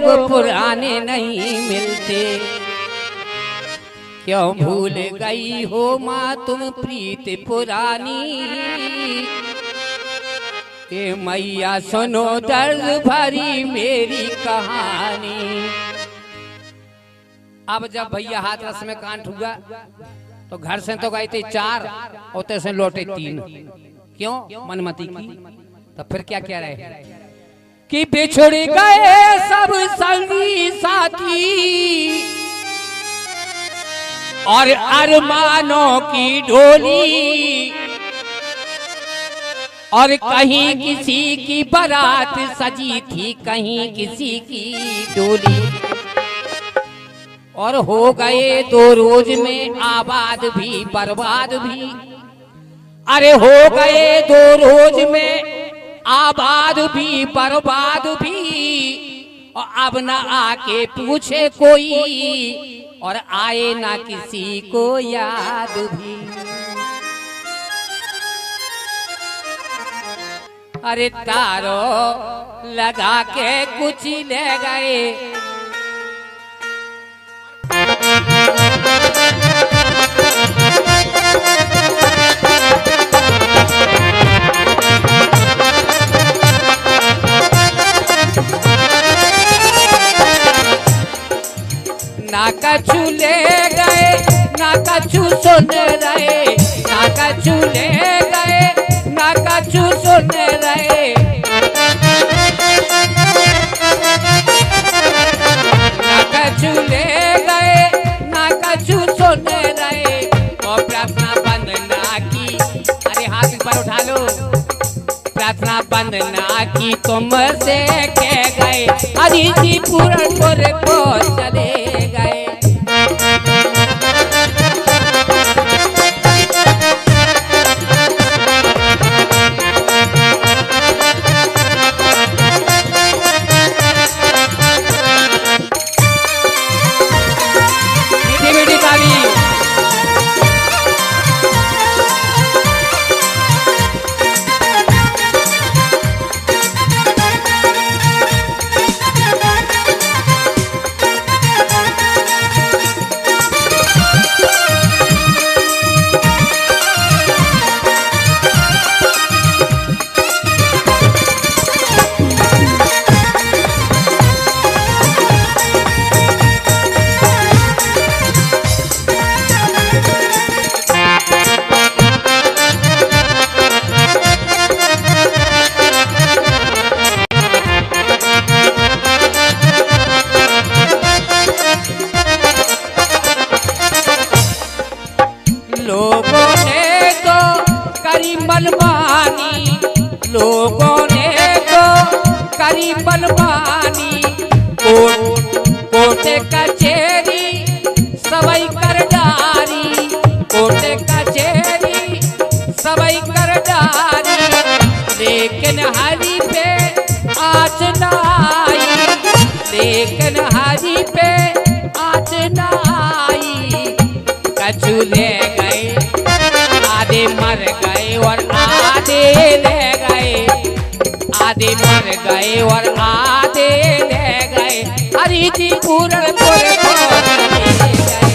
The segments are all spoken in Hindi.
लोग पुराने नहीं मिलते। क्यों भूल गई हो माँ तुम प्रीत पुरानी, ए मैया सुनो दर्द भरी मेरी कहानी। अब जब भैया हाथरस में कांट हुआ तो घर से तो गए थे 4 और तैसे लौटे 3। क्यों? मनमती की। तो फिर क्या कह रहे कि बिछड़ गए सब संगी साथी और अरमानों की डोली, और कहीं किसी की बारात सजी थी, कहीं किसी की डोली। और हो गए 2 रोज में आबाद भी बर्बाद भी। अरे हो गए 2 रोज में आबाद भी बर्बाद भी। और अब न आके पूछे कोई और आए ना किसी को याद भी। अरे तारो लगा के कुछ ले गए, ना कछु ले गए ना कछु सुन रहे, ना कछु ले गए ना कछु सुन रहे। ना कछु ले गए ना कछु सुन रहे। और प्रार्थना बंद ना की, अरे हाथ इस पर उठा लो। प्रार्थना बंद ना की तुमसे कह गए, हरि जी पूरनपुर को चले गए। लोगों ने तो करी मनमानी, कोर्ट कचेरी सबई कर डारी, कोर्ट कचेरी सबई कर डारी। लेकिन हरि पे आँच न आई, लेकिन हरि पे आँच न आई। कछु ले गए आधे मर गए और आधे ले गए, आधे मर गए और आधे ले गए। हरि जी पूरनपुर को चले गए,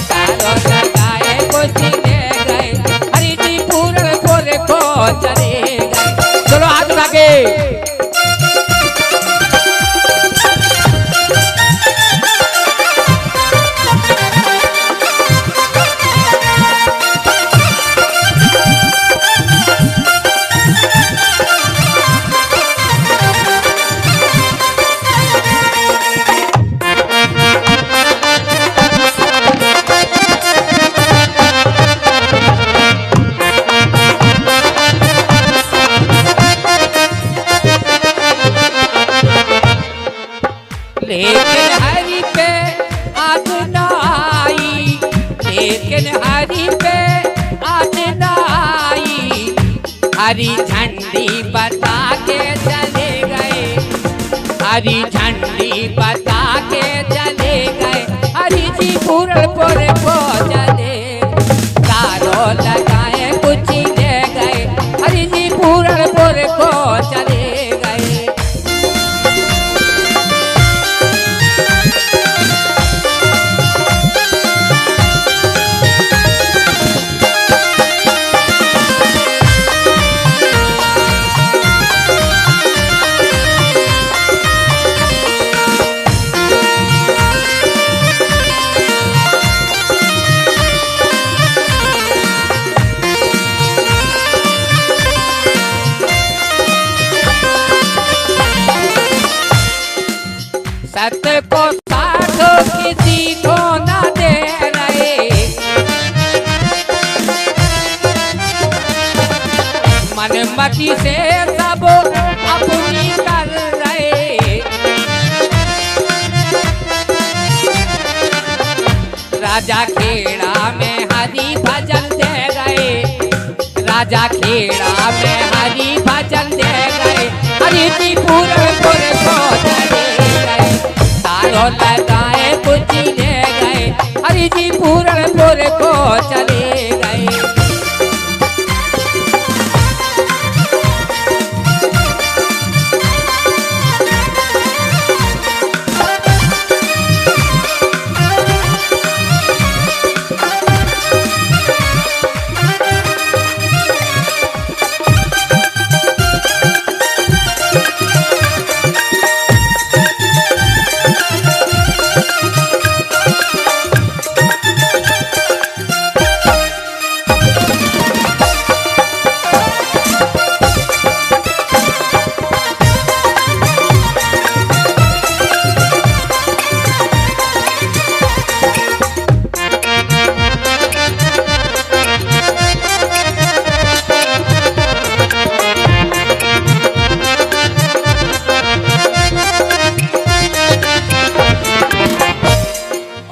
तारो लगाए कुछ ले गए। हरि जी पूरनपुर को चले गए। चलो हाथ उठा के लेकिन हरि पे आँच न आई, लेकिन हरि पे आँच न आई। हरि झंडी बता के चले गए, हरि झंडी बता के चले गए। हरि जी पूरनपुर को चले, तारो लगाए कुछ ले गए। हरि जी पूरनपुर को चले गए। सत्य को साथ किसी को न दे रहे, मनमति से सब अपनी कर रहे। राजा खेड़ा में हरि भजन दे गए, राजा खेड़ा में हरि भजन दे गए, हरि जी पूरनपुर को चले गए, तारों लगाए कुछ ले गए, हरि जी पूरनपुर को चले गए।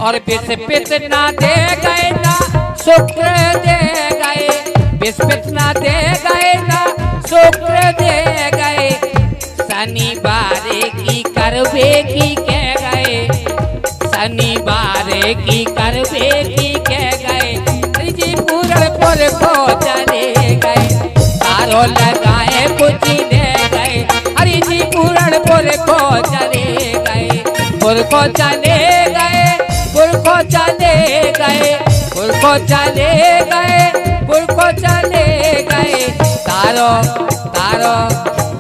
और विस्पित ना दे गए ना शुक्र दे गए, विस्पित ना दे गए ना शुक्र दे गए, शनिवार की करवे की कह गए, शनिवार की करवे की कह गए, हरि जी पूरनपुर को चले गए, तारों लगाए कुछ दे गए, हरि जी पूरनपुर को चले गए, पुर को चले गए, पुर को चले गए, पुर को चले गए, पुर को चले गए, तारों तारों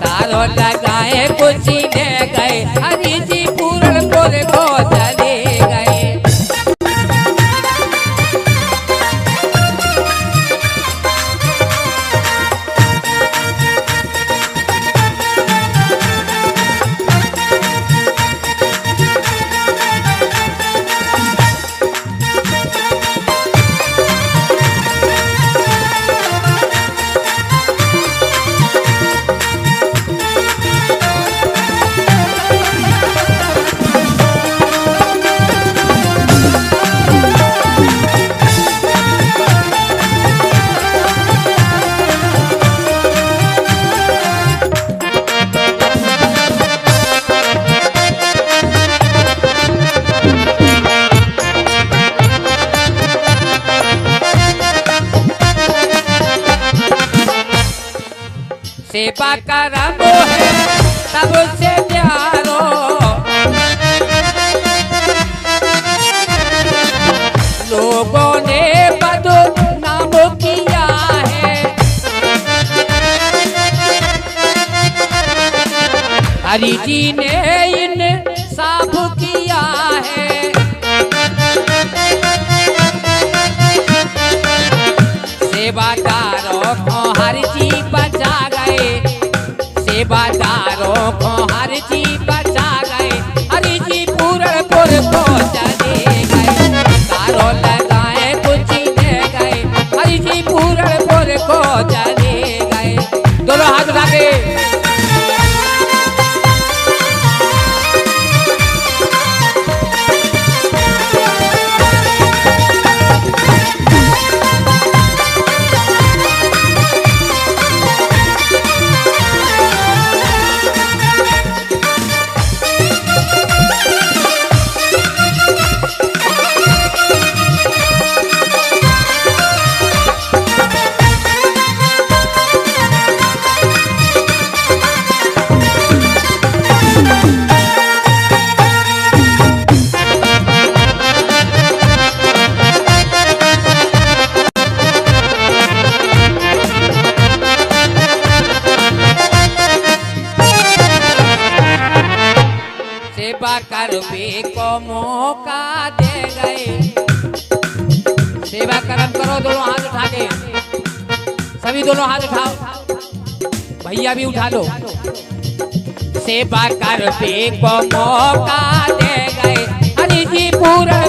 तारों लगाए कुछ ले गए, हरि जी पूरनपुर को चले गए। सेवा करम है सबसे प्यारो, लोगों ने बदनाम किया है, हरि जी ने इंसाफ किया है, सेवादारों को हर जी बचा गए, सेवादारों को हर जी बचा गए, हरि जी पूरनपुर को चले गए, तारों लगाए कुछ दे गए, हरि जी पूरनपुर को चले गए। दोनों हाथ उठा के करवे को मौका दे गए। सेवा कर्म करो, दोनों हाथ उठा के, सभी दोनों हाथ उठाओ, भैया भी उठा लो। सेवा करने को मौका दे गए हरि जी पूर्ण